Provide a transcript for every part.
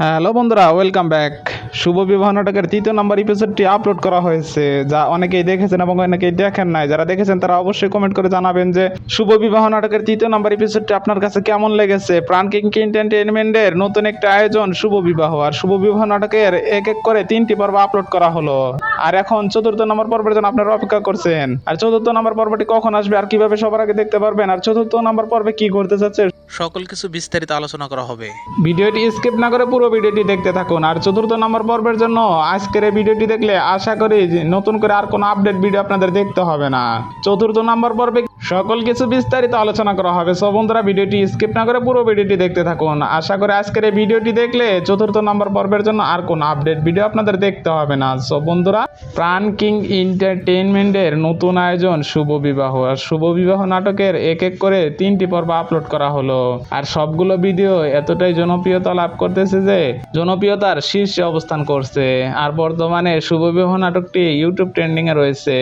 Hello বন্ধুরা, welcome back. শুভ বিবাহ নাটকের তৃতীয় নম্বর এপিসোডটি আপলোড করা হয়েছে, যা অনেকেই দেখেছেন এবং অনেকেই দেখেন নাই। যারা দেখেছেন তারা অবশ্যই কমেন্ট করে জানাবেন যে শুভ বিবাহ নাটকের তৃতীয় নম্বর এপিসোডটি আপনার কাছে কেমন লেগেছে। প্রাণ কিং এন্টারটেইনমেন্টের নতুন একটা আয়োজন শুভ বিবাহ, আর শুভ বিবাহ নাটকের এক এক করে 3টি পর্ব আপলোড করা হলো। আর এখন চতুর্থ নম্বর পর্বের জন্য আপনারা অপেক্ষা করছেন। আর চতুর্থ নম্বর পর্বটি কখন আসবে আর কিভাবে সবার আগে দেখতে পারবেন, আর চতুর্থ নম্বর পর্বে কি করতে চাচ্ছে, সকল কিছু বিস্তারিত আলোচনা করা হবে। ভিডিওটি স্কিপ না করে পুরো ভিডিওটি দেখতে থাকুন। আর চতুর্থ নম্বর পর্বের জন্য আজকের এই ভিডিওটি দেখলে আশা করি যে নতুন করে আর কোনো আপডেট ভিডিও আপনাদের দেখতে হবে না। চতুর্থ নম্বর পর্বে সকল কিছু বিস্তারিত আলোচনা করা হবে। সো বন্ধুরা, ভিডিওটি স্কিপ না করে পুরো ভিডিওটি দেখতে থাকুন। আশা করি আজকের এই ভিডিওটি দেখলে চতুর্থ নম্বর পর্বের জন্য আর কোনো আপডেট ভিডিও আপনাদের দেখতে হবে না। সো বন্ধুরা, প্রাণ কিং এন্টারটেইনমেন্টের নতুন আয়োজন শুভ বিবাহ, আর শুভ বিবাহ নাটকের এক এক করে 3টি পর্ব আপলোড করা হলো। আর সবগুলো ভিডিও এতটাই জনপ্রিয়তা লাভ করতেছে যে জনপ্রিয়তার শীর্ষে অবস্থান করছে। আর বর্তমানে শুভ বিবাহ নাটকটি ইউটিউব ট্রেন্ডিং এ রয়েছে।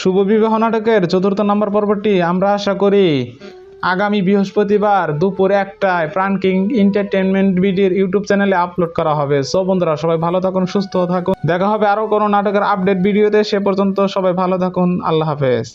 শুভ বিবাহ নাটকের চতুর্থ নম্বর পর্বটি আমরা আশা করি আগামী বৃহস্পতিবার দুপুর 1টায় প্রাণ কিং এন্টারটেইনমেন্ট বিডির ইউটিউব চ্যানেলে আপলোড করা হবে। সো বন্ধুরা, সবাই ভালো থাকুন, সুস্থ থাকুন। দেখা হবে আরো কোনো নাটকের আপডেট ভিডিওতে। সে পর্যন্ত সবাই ভালো থাকুন। আল্লাহ হাফেজ।